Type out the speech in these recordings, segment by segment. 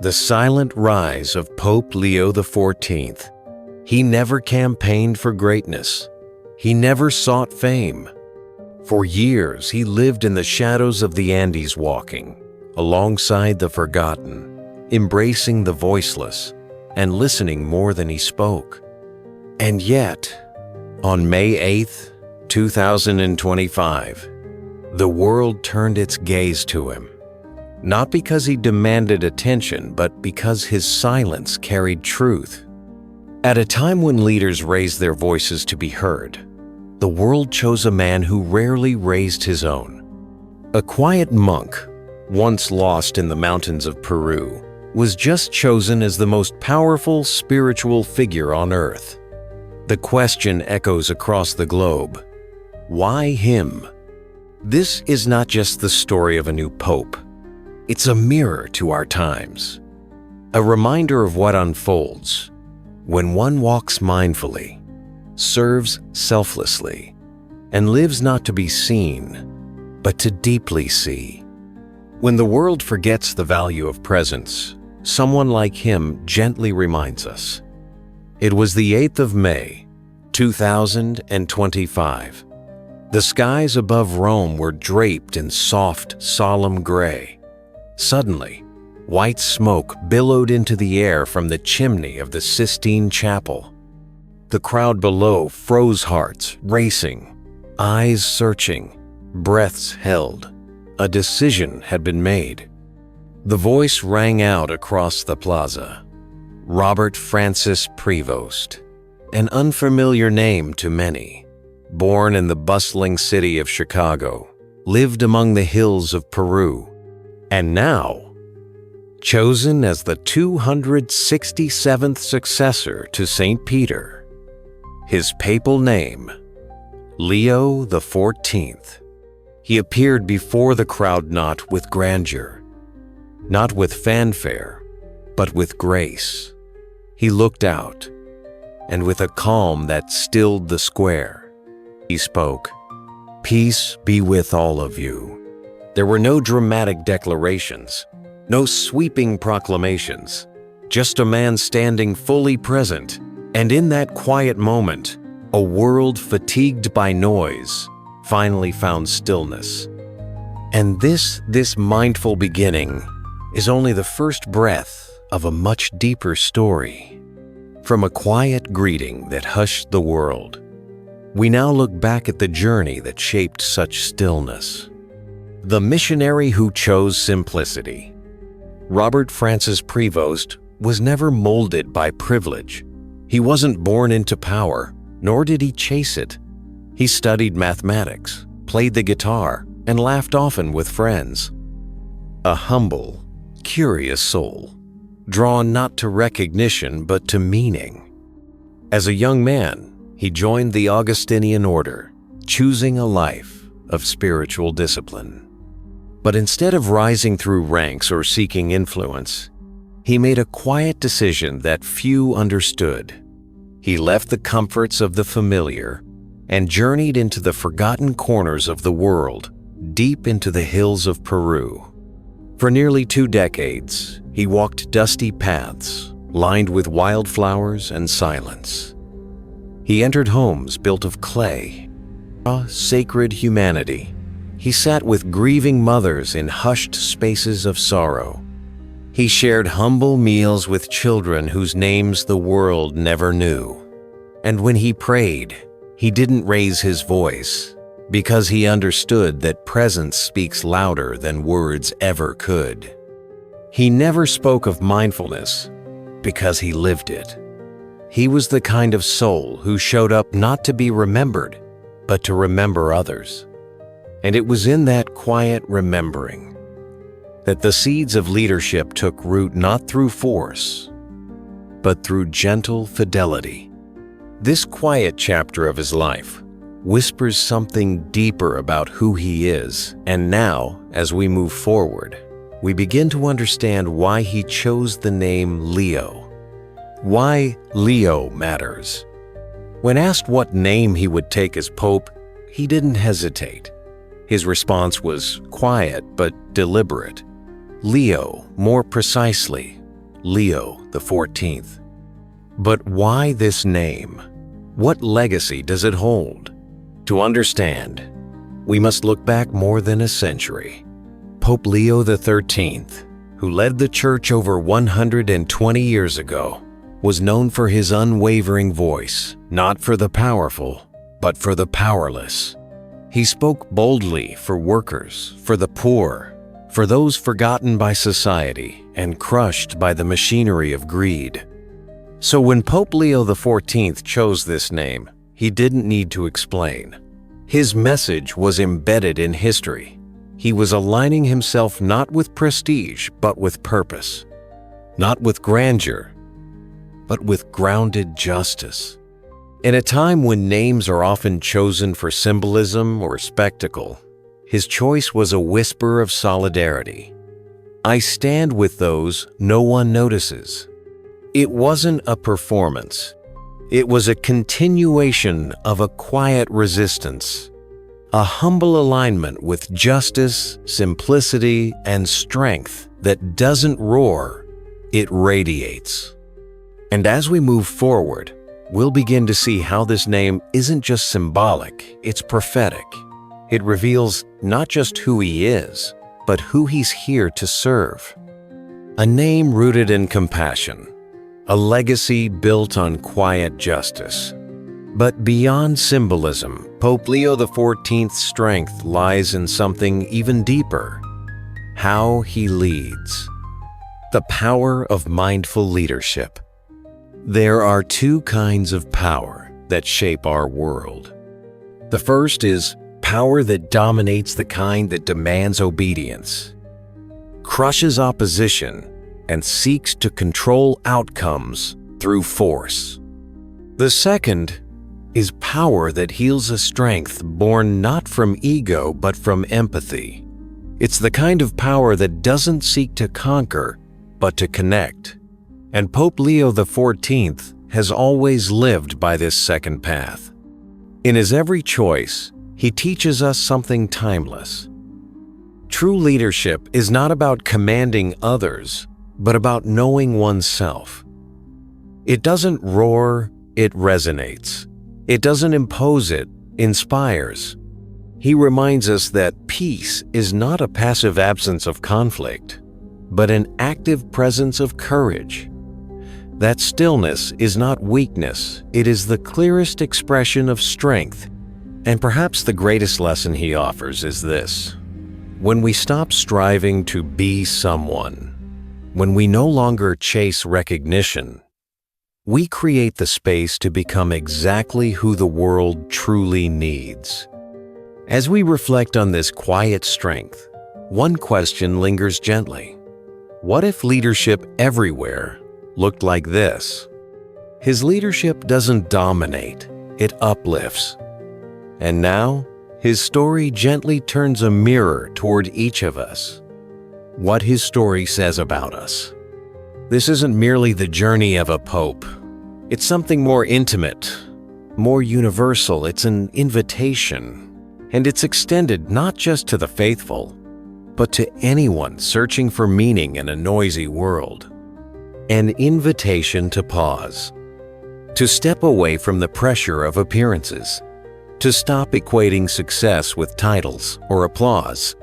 The silent rise of Pope Leo XIV. He never campaigned for greatness. He never sought fame. For years, he lived in the shadows of the Andes, walking alongside the forgotten, embracing the voiceless, and listening more than he spoke. And yet, on May 8, 2025, the world turned its gaze to him. Not because he demanded attention, but because his silence carried truth. At a time when leaders raised their voices to be heard, the world chose a man who rarely raised his own. A quiet monk, once lost in the mountains of Peru, was just chosen as the most powerful spiritual figure on earth. The question echoes across the globe: why him? This is not just the story of a new pope. It's a mirror to our times, a reminder of what unfolds when one walks mindfully, serves selflessly, and lives not to be seen, but to deeply see. When the world forgets the value of presence, someone like him gently reminds us. It was the 8th of May, 2025. The skies above Rome were draped in soft, solemn gray. Suddenly, white smoke billowed into the air from the chimney of the Sistine Chapel. The crowd below froze, hearts racing, eyes searching, breaths held. A decision had been made. The voice rang out across the plaza. Robert Francis Prevost, an unfamiliar name to many, born in the bustling city of Chicago, lived among the hills of Peru, and now chosen as the 267th successor to St. Peter. His papal name, Leo XIV. He appeared before the crowd not with grandeur, not with fanfare, but with grace. He looked out, and with a calm that stilled the square, he spoke, "Peace be with all of you." There were no dramatic declarations, no sweeping proclamations, just a man standing fully present, and in that quiet moment, a world fatigued by noise finally found stillness. And this mindful beginning is only the first breath of a much deeper story. From a quiet greeting that hushed the world, we now look back at the journey that shaped such stillness. The missionary who chose simplicity. Robert Francis Prevost was never molded by privilege. He wasn't born into power, nor did he chase it. He studied mathematics, played the guitar, and laughed often with friends. A humble, curious soul, drawn not to recognition but to meaning. As a young man, he joined the Augustinian order, choosing a life of spiritual discipline. But instead of rising through ranks or seeking influence, he made a quiet decision that few understood. He left the comforts of the familiar and journeyed into the forgotten corners of the world, deep into the hills of Peru. For nearly 2 decades, he walked dusty paths lined with wildflowers and silence. He entered homes built of clay, a sacred humanity. He sat with grieving mothers in hushed spaces of sorrow. He shared humble meals with children whose names the world never knew. And when he prayed, he didn't raise his voice, because he understood that presence speaks louder than words ever could. He never spoke of mindfulness, because he lived it. He was the kind of soul who showed up not to be remembered, but to remember others. And it was in that quiet remembering that the seeds of leadership took root not through force, but through gentle fidelity. This quiet chapter of his life whispers something deeper about who he is, and now, as we move forward, we begin to understand why he chose the name Leo. Why Leo matters. When asked what name he would take as Pope, he didn't hesitate. His response was quiet but deliberate. Leo, more precisely, Leo XIV. But why this name? What legacy does it hold? To understand, we must look back more than a century. Pope Leo XIII, who led the Church over 120 years ago, was known for his unwavering voice, not for the powerful, but for the powerless. He spoke boldly for workers, for the poor, for those forgotten by society and crushed by the machinery of greed. So when Pope Leo XIV chose this name, he didn't need to explain. His message was embedded in history. He was aligning himself not with prestige, but with purpose. Not with grandeur, but with grounded justice. In a time when names are often chosen for symbolism or spectacle, his choice was a whisper of solidarity. I stand with those no one notices. It wasn't a performance. It was a continuation of a quiet resistance, a humble alignment with justice, simplicity, and strength that doesn't roar, it radiates. And as we move forward, we'll begin to see how this name isn't just symbolic, it's prophetic. It reveals not just who he is, but who he's here to serve. A name rooted in compassion, a legacy built on quiet justice. But beyond symbolism, Pope Leo XIV's strength lies in something even deeper: how he leads. The power of mindful leadership. There are two kinds of power that shape our world. The first is power that dominates, the kind that demands obedience, crushes opposition, and seeks to control outcomes through force. The second is power that heals, a strength born not from ego but from empathy. It's the kind of power that doesn't seek to conquer but to connect. And Pope Leo XIV has always lived by this second path. In his every choice, he teaches us something timeless. True leadership is not about commanding others, but about knowing oneself. It doesn't roar, it resonates. It doesn't impose, it inspires. He reminds us that peace is not a passive absence of conflict, but an active presence of courage. That stillness is not weakness, it is the clearest expression of strength. And perhaps the greatest lesson he offers is this: when we stop striving to be someone, when we no longer chase recognition, we create the space to become exactly who the world truly needs. As we reflect on this quiet strength, one question lingers gently. What if leadership everywhere looked like this? His leadership doesn't dominate, it uplifts. And now, his story gently turns a mirror toward each of us. What his story says about us. This isn't merely the journey of a pope. It's something more intimate, more universal. It's an invitation. And it's extended not just to the faithful, but to anyone searching for meaning in a noisy world. An invitation to pause, to step away from the pressure of appearances, to stop equating success with titles or applause,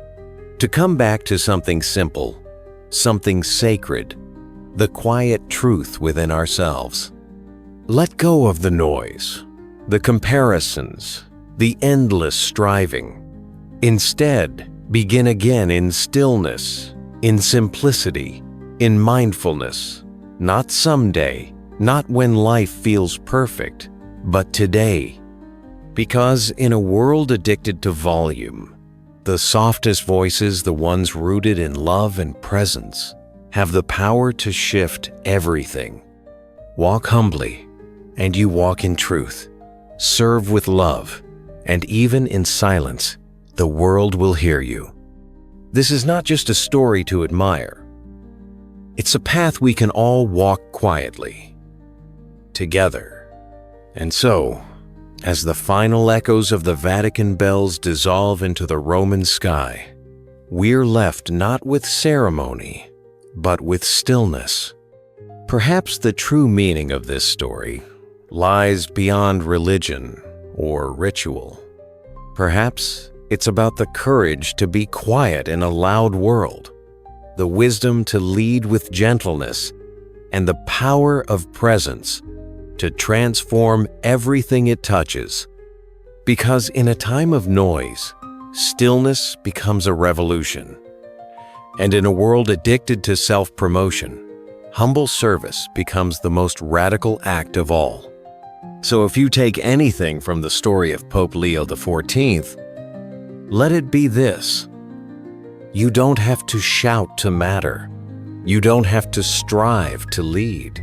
to come back to something simple, something sacred, the quiet truth within ourselves. Let go of the noise, the comparisons, the endless striving. Instead, begin again in stillness, in simplicity, in mindfulness. Not someday, not when life feels perfect, but today. Because in a world addicted to volume, the softest voices, the ones rooted in love and presence, have the power to shift everything. Walk humbly, and you walk in truth. Serve with love, and even in silence, the world will hear you. This is not just a story to admire. It's a path we can all walk quietly, together. And so, as the final echoes of the Vatican bells dissolve into the Roman sky, we're left not with ceremony, but with stillness. Perhaps the true meaning of this story lies beyond religion or ritual. Perhaps it's about the courage to be quiet in a loud world, the wisdom to lead with gentleness, and the power of presence to transform everything it touches. Because in a time of noise, stillness becomes a revolution. And in a world addicted to self-promotion, humble service becomes the most radical act of all. So if you take anything from the story of Pope Leo XIV, let it be this: you don't have to shout to matter. You don't have to strive to lead.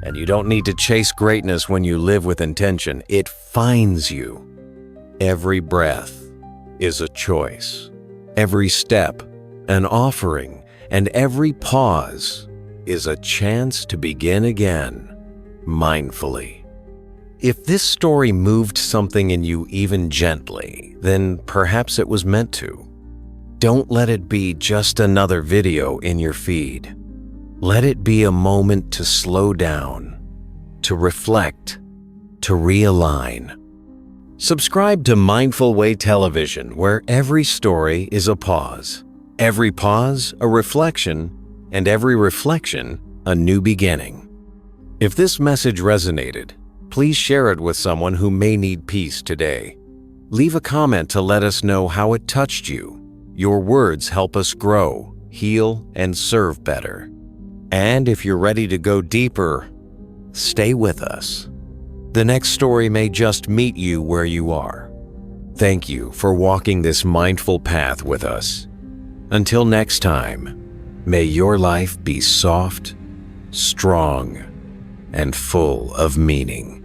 And you don't need to chase greatness when you live with intention. It finds you. Every breath is a choice. Every step, an offering, and every pause is a chance to begin again, mindfully. If this story moved something in you even gently, then perhaps it was meant to. Don't let it be just another video in your feed. Let it be a moment to slow down, to reflect, to realign. Subscribe to Mindful Way Television, where every story is a pause, every pause a reflection, and every reflection a new beginning. If this message resonated, please share it with someone who may need peace today. Leave a comment to let us know how it touched you. Your words help us grow, heal, and serve better. And if you're ready to go deeper, stay with us. The next story may just meet you where you are. Thank you for walking this mindful path with us. Until next time, may your life be soft, strong, and full of meaning.